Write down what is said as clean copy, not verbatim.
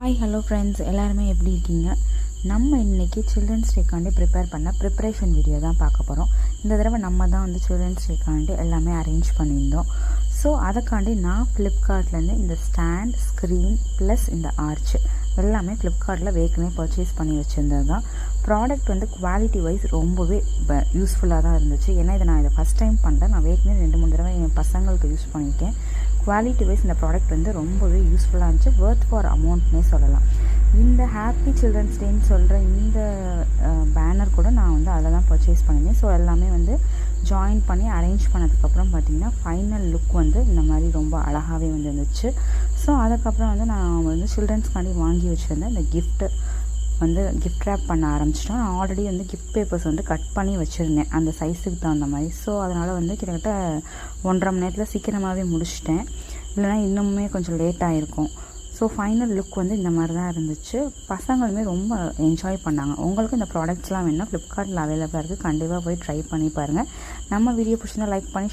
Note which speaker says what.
Speaker 1: Hi hello friends, எல்லாருமே எப்படி இருக்கீங்க? நம்ம இன்றைக்கி சில்ட்ரன்ஸ் டேக்காண்டி ப்ரிப்பேர் பண்ண ப்ரிப்ரேஷன் வீடியோ தான் பார்க்க போகிறோம். இந்த தடவை நம்ம தான் சில்ட்ரன்ஸ் டேக்காண்டி எல்லாமே அரேஞ்ச் பண்ணியிருந்தோம். ஸோ அதுக்காண்டி நான் ஃப்ளிப்கார்ட்லேருந்து இந்த ஸ்டாண்ட், ஸ்க்ரீன் ப்ளஸ் இந்த ஆர்ச் எல்லாமே ஃப்ளிப்கார்ட்டில் ஏற்கனவே பர்ச்சேஸ் பண்ணி வச்சுருந்தது தான். ப்ராடக்ட் குவாலிட்டி வைஸ் ரொம்பவே யூஸ்ஃபுல்லாக தான் இருந்துச்சு. ஏன்னா இதை ஃபஸ்ட் டைம் பண்ணுறேன். நான் ஏற்கனவே 2-3 தடவை என் பசங்களுக்கு யூஸ் பண்ணியிருக்கேன். குவாலிட்டி வைஸ் இந்த ப்ராடக்ட் ரொம்பவே யூஸ்ஃபுல்லாக இருந்துச்சு. ஒர்த் ஃபார் அமௌண்ட்னே சொல்லலாம். இந்த ஹாப்பி சில்ட்ரன்ஸ் டேன்னு சொல்கிற இந்த பேனர் கூட நான் அதில் தான் பர்ச்சேஸ் பண்ணியிருந்தேன். ஸோ எல்லாமே ஜாயின் பண்ணி அரேஞ்ச் பண்ணதுக்கப்புறம் பார்த்திங்கன்னா ஃபைனல் லுக் இந்த மாதிரி ரொம்ப அழகாகவே இருந்துச்சு. ஸோ அதுக்கப்புறம் நான் சில்ட்ரன்ஸ்க்காண்டி வாங்கி வச்சுருந்தேன் இந்த கிஃப்ட்டு கிஃப்ட் ரேப் பண்ண ஆரம்பிச்சிட்டோம். நான் ஆல்ரெடி கிஃப்ட் பேப்பர்ஸ் கட் பண்ணி வச்சுருந்தேன் அந்த சைஸுக்கு தகுந்த மாதிரி. ஸோ அதனால் கிட்டத்தட்ட 1.5 மணி நேரத்தில் சீக்கிரமாகவே முடிச்சிட்டேன். இல்லைனா இன்னுமே கொஞ்சம் லேட்டாக இருக்கும். ஸோ ஃபைனல் லுக் இந்த மாதிரி தான் இருந்துச்சு. பசங்களுமே ரொம்ப என்ஜாய் பண்ணாங்க. உங்களுக்கு இந்த ப்ராடக்ட்ஸ்லாம் வேணுன்னா ஃப்ளிப்கார்ட்டில் அவைலபிளாக இருக்குது. கண்டிப்பாக போய் ட்ரை பண்ணி பாருங்கள். நம்ம வீடியோ பிடிச்சிருந்தா லைக் பண்ணி